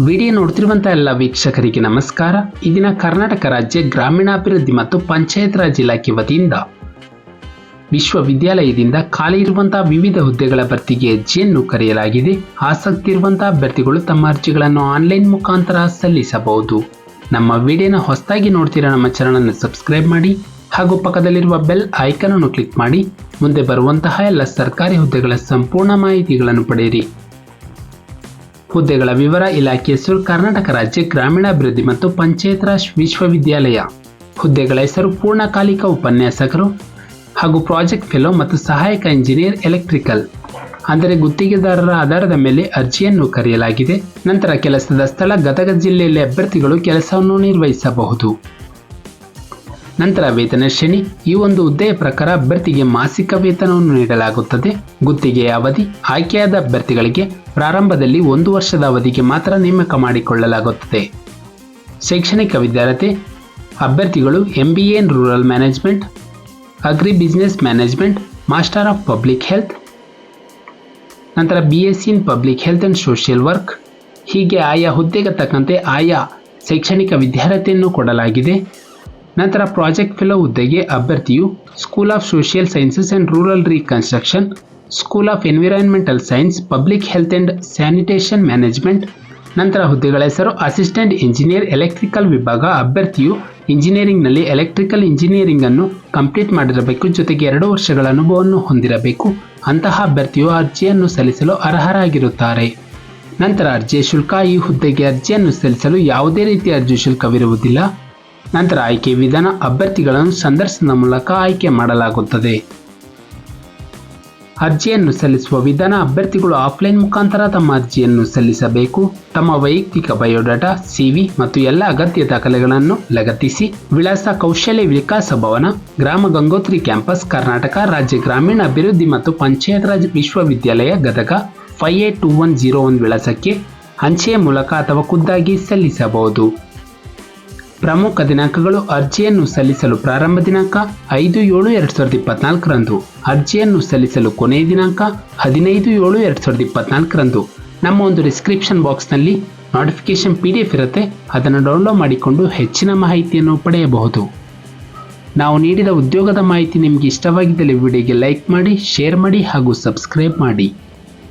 Video ನೋಡ್ತಿರುವಂಥ ಎಲ್ಲ ವೀಕ್ಷಕರಿಗೆ ನಮಸ್ಕಾರ. ಈ ದಿನ ಕರ್ನಾಟಕ ರಾಜ್ಯ ಗ್ರಾಮೀಣಾಭಿವೃದ್ಧಿ ಮತ್ತು ಪಂಚಾಯತ್ ರಾಜ್ ಇಲಾಖೆ ವತಿಯಿಂದ ವಿಶ್ವವಿದ್ಯಾಲಯದಿಂದ ಖಾಲಿ ಇರುವಂತಹ ವಿವಿಧ ಹುದ್ದೆಗಳ ಭರ್ತಿಗೆ ಅರ್ಜಿಯನ್ನು ಕರೆಯಲಾಗಿದೆ. ಆಸಕ್ತಿ ಇರುವಂತಹ ಅಭ್ಯರ್ಥಿಗಳು ತಮ್ಮ ಅರ್ಜಿಗಳನ್ನು ಆನ್ಲೈನ್ ಮುಖಾಂತರ ಸಲ್ಲಿಸಬಹುದು. ನಮ್ಮ ವಿಡಿಯೋನ ಹೊಸದಾಗಿ ನೋಡ್ತಿರೋ ನಮ್ಮ ಚಾನಲ್ ಸಬ್ಸ್ಕ್ರೈಬ್ ಮಾಡಿ ಹಾಗೂ ಪಕ್ಕದಲ್ಲಿರುವ ಬೆಲ್ ಐಕಾನ್ ಅನ್ನು ಕ್ಲಿಕ್ ಮಾಡಿ ಮುಂದೆ ಬರುವಂತಹ ಎಲ್ಲ ಸರ್ಕಾರಿ ಹುದ್ದೆಗಳ ಸಂಪೂರ್ಣ ಮಾಹಿತಿಗಳನ್ನು ಪಡೆಯಿರಿ. ಹುದ್ದೆಗಳ ವಿವರ. ಇಲಾಖೆ ಹೆಸರು ಕರ್ನಾಟಕ ರಾಜ್ಯ ಗ್ರಾಮೀಣಾಭಿವೃದ್ಧಿ ಮತ್ತು ಪಂಚಾಯತ್ ರಾಜ್ ವಿಶ್ವವಿದ್ಯಾಲಯ. ಹುದ್ದೆಗಳ ಹೆಸರು ಪೂರ್ಣಕಾಲಿಕ ಉಪನ್ಯಾಸಕರು ಹಾಗೂ ಪ್ರಾಜೆಕ್ಟ್ ಫೆಲೋ ಮತ್ತು ಸಹಾಯಕ ಇಂಜಿನಿಯರ್ ಎಲೆಕ್ಟ್ರಿಕಲ್, ಅಂದರೆ ಗುತ್ತಿಗೆದಾರರ ಆಧಾರದ ಮೇಲೆ ಅರ್ಜಿಯನ್ನು ಕರೆಯಲಾಗಿದೆ. ನಂತರ ಕೆಲಸದ ಸ್ಥಳ ಗದಗ ಜಿಲ್ಲೆಯಲ್ಲಿ ಅಭ್ಯರ್ಥಿಗಳು ಕೆಲಸವನ್ನು ನಿರ್ವಹಿಸಬಹುದು. ನಂತರ ವೇತನ ಶ್ರೇಣಿ. ಈ ಒಂದು ಹುದ್ದೆಯ ಪ್ರಕಾರ ಅಭ್ಯರ್ಥಿಗೆ ಮಾಸಿಕ ವೇತನವನ್ನು ನೀಡಲಾಗುತ್ತದೆ. ಗುತ್ತಿಗೆಯ ಅವಧಿ. ಆಯ್ಕೆಯಾದ ಅಭ್ಯರ್ಥಿಗಳಿಗೆ ಪ್ರಾರಂಭದಲ್ಲಿ 1 ವರ್ಷದ ಅವಧಿಗೆ ಮಾತ್ರ ನೇಮಕ ಮಾಡಿಕೊಳ್ಳಲಾಗುತ್ತದೆ. ಶೈಕ್ಷಣಿಕ ವಿದ್ಯಾರ್ಹತೆ. ಅಭ್ಯರ್ಥಿಗಳು MBA in rural management, agri business management, master of public health, ನಂತರ BSc in public health and social work. ಹೀಗೆ ಆಯಾ ಹುದ್ದೆಗೆ ತಕ್ಕಂತೆ ಆಯಾ ಶೈಕ್ಷಣಿಕ ವಿದ್ಯಾರ್ಹತೆಯನ್ನು ಕೊಡಲಾಗಿದೆ. ನಂತರ ಪ್ರಾಜೆಕ್ಟ್ ಫೆಲೋ ಹುದ್ದೆಗೆ ಅಭ್ಯರ್ಥಿಯು school of social sciences and rural reconstruction, school of environmental science, public health and sanitation management. ನಂತರ ಹುದ್ದೆಗಳ ಹೆಸರು ಅಸಿಸ್ಟೆಂಟ್ ಇಂಜಿನಿಯರ್ ಎಲೆಕ್ಟ್ರಿಕಲ್ ವಿಭಾಗ. ಅಭ್ಯರ್ಥಿಯು ಇಂಜಿನಿಯರಿಂಗ್ನಲ್ಲಿ ಎಲೆಕ್ಟ್ರಿಕಲ್ ಇಂಜಿನಿಯರಿಂಗ್ ಅನ್ನು ಕಂಪ್ಲೀಟ್ ಮಾಡಿರಬೇಕು, ಜೊತೆಗೆ 2 ವರ್ಷಗಳ ಅನುಭವವನ್ನು ಹೊಂದಿರಬೇಕು. ಅಂತಹ ಅಭ್ಯರ್ಥಿಯು ಅರ್ಜಿಯನ್ನು ಸಲ್ಲಿಸಲು ಅರ್ಹರಾಗಿರುತ್ತಾರೆ. ನಂತರ ಅರ್ಜಿಯ ಶುಲ್ಕ. ಈ ಹುದ್ದೆಗೆ ಅರ್ಜಿಯನ್ನು ಸಲ್ಲಿಸಲು ಯಾವುದೇ ರೀತಿಯ ಅರ್ಜಿ ಶುಲ್ಕವಿರುವುದಿಲ್ಲ. ನಂತರ ಆಯ್ಕೆ ವಿಧಾನ. ಅಭ್ಯರ್ಥಿಗಳನ್ನು ಸಂದರ್ಶನದ ಮೂಲಕ ಆಯ್ಕೆ ಮಾಡಲಾಗುತ್ತದೆ. ಅರ್ಜಿಯನ್ನು ಸಲ್ಲಿಸುವ ವಿಧಾನ. ಅಭ್ಯರ್ಥಿಗಳು ಆಫ್ಲೈನ್ ಮುಖಾಂತರ ತಮ್ಮ ಅರ್ಜಿಯನ್ನು ಸಲ್ಲಿಸಬೇಕು. ತಮ್ಮ ವೈಯಕ್ತಿಕ ಬಯೋಡಾಟಾ, CV ಮತ್ತು ಎಲ್ಲ ಅಗತ್ಯ ದಾಖಲೆಗಳನ್ನು ಲಗತ್ತಿಸಿ. ವಿಳಾಸ: ಕೌಶಲ್ಯ ವಿಕಾಸ ಭವನ, ಗ್ರಾಮ ಗಂಗೋತ್ರಿ ಕ್ಯಾಂಪಸ್, ಕರ್ನಾಟಕ ರಾಜ್ಯ ಗ್ರಾಮೀಣ ಅಭಿವೃದ್ಧಿ ಮತ್ತು ಪಂಚಾಯತ್ ರಾಜ್ ವಿಶ್ವವಿದ್ಯಾಲಯ, ಗದಗ 582101 ವಿಳಾಸಕ್ಕೆ ಅಂಚೆಯ ಮೂಲಕ ಅಥವಾ ಖುದ್ದಾಗಿ ಸಲ್ಲಿಸಬಹುದು. ಪ್ರಮುಖ ದಿನಾಂಕಗಳು. ಅರ್ಜಿಯನ್ನು ಸಲ್ಲಿಸಲು ಪ್ರಾರಂಭ ದಿನಾಂಕ 5/7/2024 ಅರ್ಜಿಯನ್ನು ಸಲ್ಲಿಸಲು ಕೊನೆಯ ದಿನಾಂಕ 15/7/2024 ನಮ್ಮ ಒಂದು ಡಿಸ್ಕ್ರಿಪ್ಷನ್ ಬಾಕ್ಸ್ನಲ್ಲಿ ನೋಟಿಫಿಕೇಶನ್ PDF ಇರುತ್ತೆ, ಅದನ್ನು ಡೌನ್ಲೋಡ್ ಮಾಡಿಕೊಂಡು ಹೆಚ್ಚಿನ ಮಾಹಿತಿಯನ್ನು ಪಡೆಯಬಹುದು. ನಾವು ನೀಡಿದ ಉದ್ಯೋಗದ ಮಾಹಿತಿ ನಿಮಗೆ ಇಷ್ಟವಾಗಿದ್ದಲ್ಲಿ ವಿಡಿಯೋಗೆ ಲೈಕ್ ಮಾಡಿ, ಶೇರ್ ಮಾಡಿ ಹಾಗೂ ಸಬ್ಸ್ಕ್ರೈಬ್ ಮಾಡಿ.